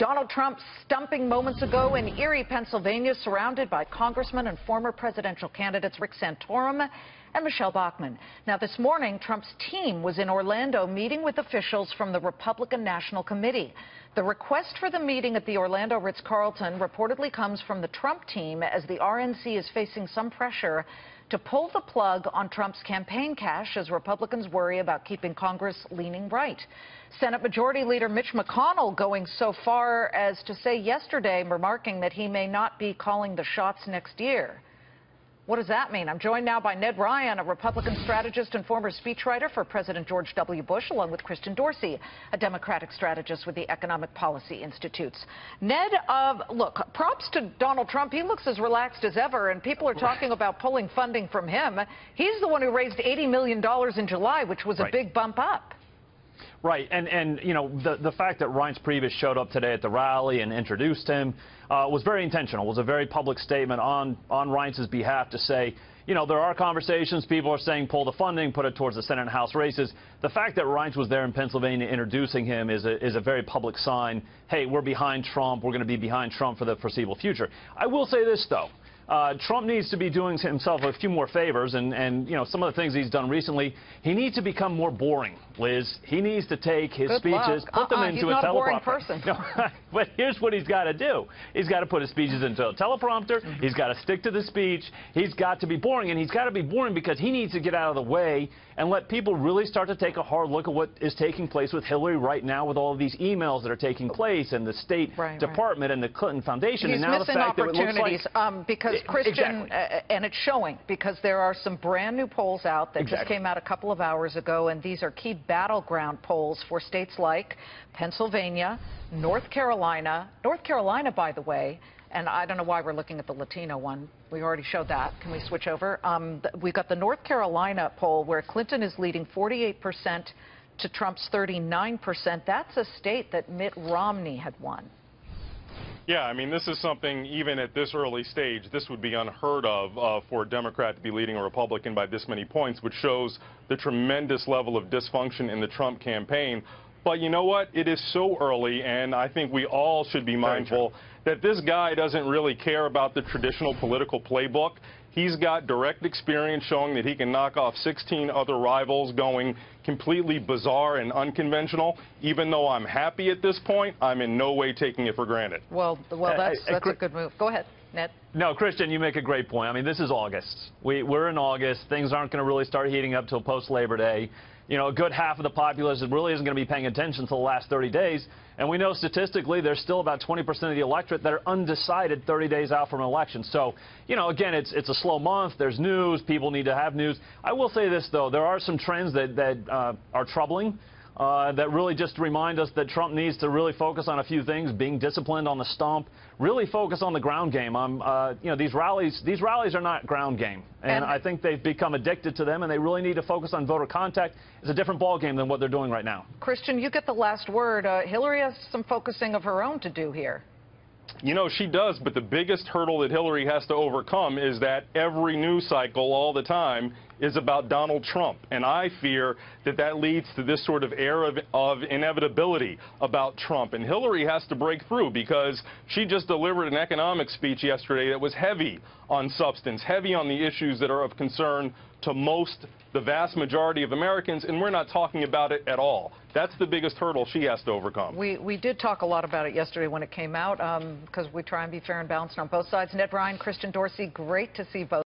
Donald Trump stumping moments ago in Erie, Pennsylvania, surrounded by congressmen and former presidential candidates Rick Santorum and Michelle Bachmann. Now, this morning, Trump's team was in Orlando meeting with officials from the Republican National Committee. The request for the meeting at the Orlando Ritz-Carlton reportedly comes from the Trump team as the RNC is facing some pressure to pull the plug on Trump's campaign cash as Republicans worry about keeping Congress leaning right. Senate Majority Leader Mitch McConnell going so far as to say yesterday, remarking that he may not be calling the shots next year. What does that mean? I'm joined now by Ned Ryun, a Republican strategist and former speechwriter for President George W. Bush, along with Christian Dorsey, a Democratic strategist with the Economic Policy Institutes. Ned, look, props to Donald Trump. He looks as relaxed as ever, and people are talking about pulling funding from him. He's the one who raised $80 million in July, which was a big bump up. Right, and you know, the fact that Reince Priebus showed up today at the rally and introduced him was very intentional. It was a very public statement on Reince's behalf to say, you know, there are conversations. People are saying pull the funding, put it towards the Senate and House races. The fact that Reince was there in Pennsylvania introducing him is a very public sign. Hey, we're behind Trump. We're going to be behind Trump for the foreseeable future. I will say this, though. Trump needs to be doing himself a few more favors, and you know, some of the things he's done recently, he needs to become more boring, Liz. He needs to take his speeches, put them into a teleprompter. He's not a boring person. No, but here's what he's got to do. He's got to put his speeches into a teleprompter. He's got to stick to the speech. He's got to be boring, and he's got to be boring because he needs to get out of the way and let people really start to take a hard look at what is taking place with Hillary right now, with all of these emails that are taking place and the State Department and the Clinton Foundation. He's and now missing the fact opportunities that it looks like, because Christian, and it's showing, because there are some brand new polls out that just came out a couple of hours ago, and these are key battleground polls for states like Pennsylvania, North Carolina, by the way, and I don't know why we're looking at the Latino one. We already showed that. Can we switch over? We've got the North Carolina poll where Clinton is leading 48% to Trump's 39%. That's a state that Mitt Romney had won. Yeah, I mean, this is something, even at this early stage, this would be unheard of for a Democrat to be leading a Republican by this many points, which shows the tremendous level of dysfunction in the Trump campaign. But you know what? It is so early, and I think we all should be mindful that this guy doesn't really care about the traditional political playbook. He's got direct experience showing that he can knock off 16 other rivals going completely bizarre and unconventional. Even though I'm happy at this point, I'm in no way taking it for granted. Well, that's a good move. Go ahead, Ned. No, Christian, you make a great point. I mean, this is August. We're in August. Things aren't going to really start heating up till post-Labor Day. You know, a good half of the populace really isn't going to be paying attention until the last 30 days. And we know statistically there's still about 20% of the electorate that are undecided 30 days out from an election. So, you know, again, it's a slow month. There's news. People need to have news. I will say this, though. There are some trends that are troubling. That really just remind us that Trump needs to really focus on a few things, being disciplined on the stump, really focus on the ground game. You know, these rallies are not ground game, and I think they've become addicted to them, and they really need to focus on voter contact. It's a different ball game than what they're doing right now. Christian, you get the last word. Hillary has some focusing of her own to do here. You know, she does, but the biggest hurdle that Hillary has to overcome is that every news cycle all the time is about Donald Trump. And I fear that that leads to this sort of air of inevitability about Trump. And Hillary has to break through because she just delivered an economic speech yesterday that was heavy on substance, heavy on the issues that are of concern to the vast majority of Americans, and we're not talking about it at all. That's the biggest hurdle she has to overcome. We did talk a lot about it yesterday when it came out, because we try and be fair and balanced on both sides. Ned Ryun, Christian Dorsey, great to see both.